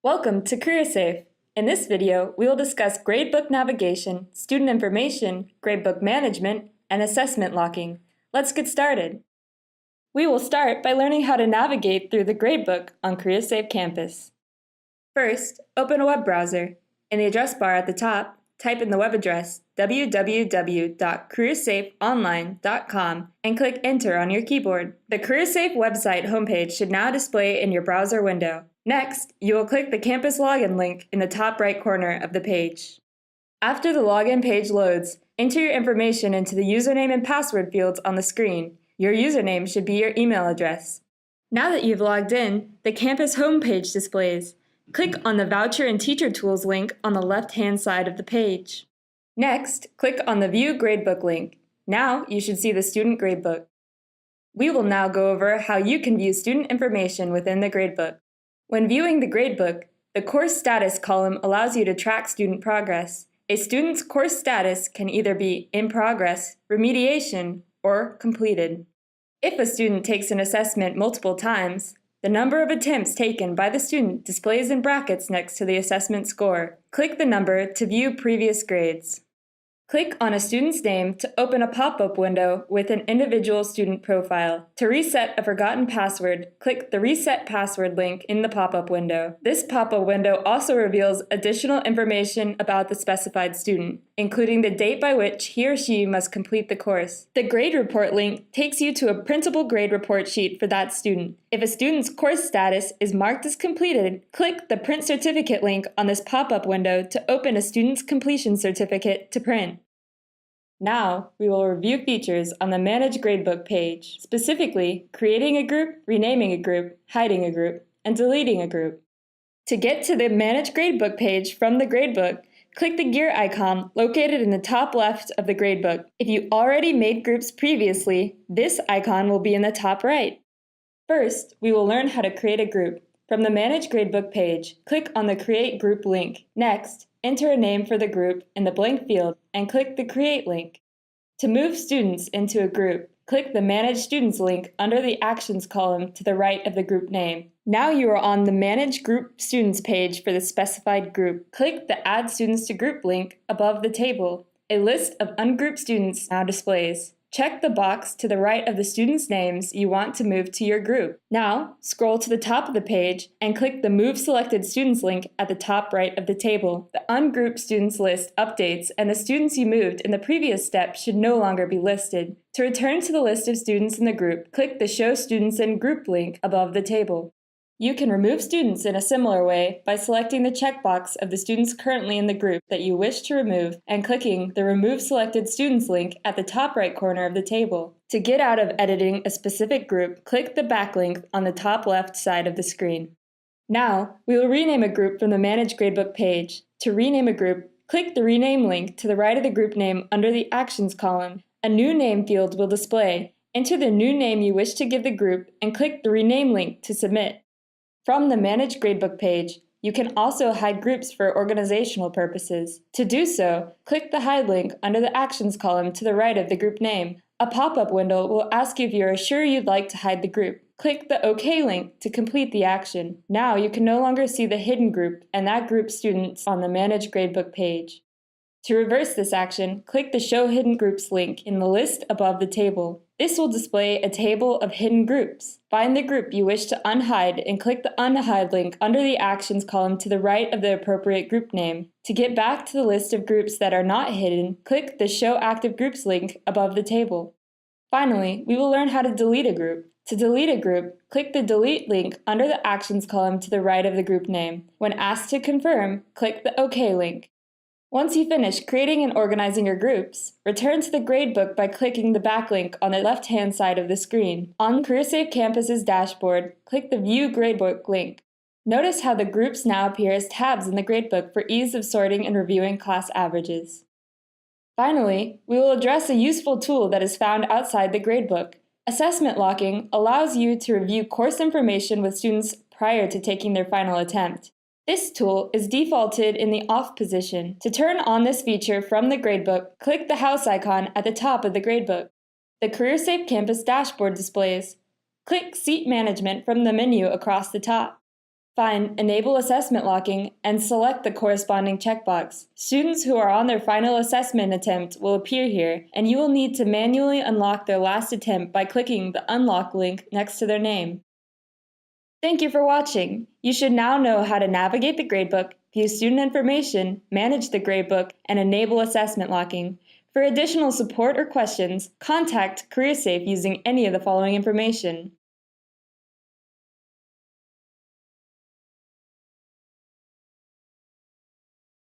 Welcome to CareerSafe. In this video, we will discuss gradebook navigation, student information, gradebook management, and assessment locking. Let's get started. We will start by learning how to navigate through the gradebook on CareerSafe campus. First, open a web browser. In the address bar at the top, type in the web address www.careersafeonline.com and click Enter on your keyboard. The CareerSafe website homepage should now display in your browser window. Next, you will click the campus login link in the top right corner of the page. After the login page loads, enter your information into the username and password fields on the screen. Your username should be your email address. Now that you've logged in, the campus homepage displays. Click on the Voucher and Teacher Tools link on the left-hand side of the page. Next, click on the View Gradebook link. Now you should see the student gradebook. We will now go over how you can view student information within the gradebook. When viewing the gradebook, the course status column allows you to track student progress. A student's course status can either be in progress, remediation, or completed. If a student takes an assessment multiple times, the number of attempts taken by the student displays in brackets next to the assessment score. Click the number to view previous grades. Click on a student's name to open a pop-up window with an individual student profile. To reset a forgotten password, click the Reset Password link in the pop-up window. This pop-up window also reveals additional information about the specified student, including the date by which he or she must complete the course. The Grade Report link takes you to a printable grade report sheet for that student. If a student's course status is marked as completed, click the Print Certificate link on this pop-up window to open a student's completion certificate to print. Now, we will review features on the Manage Gradebook page, specifically creating a group, renaming a group, hiding a group, and deleting a group. To get to the Manage Gradebook page from the gradebook, click the gear icon located in the top left of the gradebook. If you already made groups previously, this icon will be in the top right. First, we will learn how to create a group. From the Manage Gradebook page, click on the Create Group link. Next, enter a name for the group in the blank field and click the Create link. To move students into a group, click the Manage Students link under the Actions column to the right of the group name. Now you are on the Manage Group Students page for the specified group. Click the Add Students to Group link above the table. A list of ungrouped students now displays. Check the box to the right of the students' names you want to move to your group. Now, scroll to the top of the page and click the Move Selected Students link at the top right of the table. The ungrouped students list updates, and the students you moved in the previous step should no longer be listed. To return to the list of students in the group, click the Show Students in Group link above the table. You can remove students in a similar way by selecting the checkbox of the students currently in the group that you wish to remove and clicking the Remove Selected Students link at the top right corner of the table. To get out of editing a specific group, click the backlink on the top left side of the screen. Now, we will rename a group from the Manage Gradebook page. To rename a group, click the Rename link to the right of the group name under the Actions column. A new name field will display. Enter the new name you wish to give the group and click the Rename link to submit. From the Manage Gradebook page, you can also hide groups for organizational purposes. To do so, click the Hide link under the Actions column to the right of the group name. A pop-up window will ask you if you are sure you'd like to hide the group. Click the OK link to complete the action. Now you can no longer see the hidden group and that group's students on the Manage Gradebook page. To reverse this action, click the Show Hidden Groups link in the list above the table. This will display a table of hidden groups. Find the group you wish to unhide and click the Unhide link under the Actions column to the right of the appropriate group name. To get back to the list of groups that are not hidden, click the Show Active Groups link above the table. Finally, we will learn how to delete a group. To delete a group, click the Delete link under the Actions column to the right of the group name. When asked to confirm, click the OK link. Once you finish creating and organizing your groups, return to the gradebook by clicking the backlink on the left-hand side of the screen. On CareerSafe Campus's dashboard, click the View Gradebook link. Notice how the groups now appear as tabs in the gradebook for ease of sorting and reviewing class averages. Finally, we will address a useful tool that is found outside the gradebook. Assessment locking allows you to review course information with students prior to taking their final attempt. This tool is defaulted in the off position. To turn on this feature from the gradebook, click the house icon at the top of the gradebook. The CareerSafe Campus dashboard displays. Click Seat Management from the menu across the top. Find Enable Assessment Locking and select the corresponding checkbox. Students who are on their final assessment attempt will appear here, and you will need to manually unlock their last attempt by clicking the Unlock link next to their name. Thank you for watching. You should now know how to navigate the gradebook, view student information, manage the gradebook, and enable assessment locking. For additional support or questions, contact CareerSafe using any of the following information.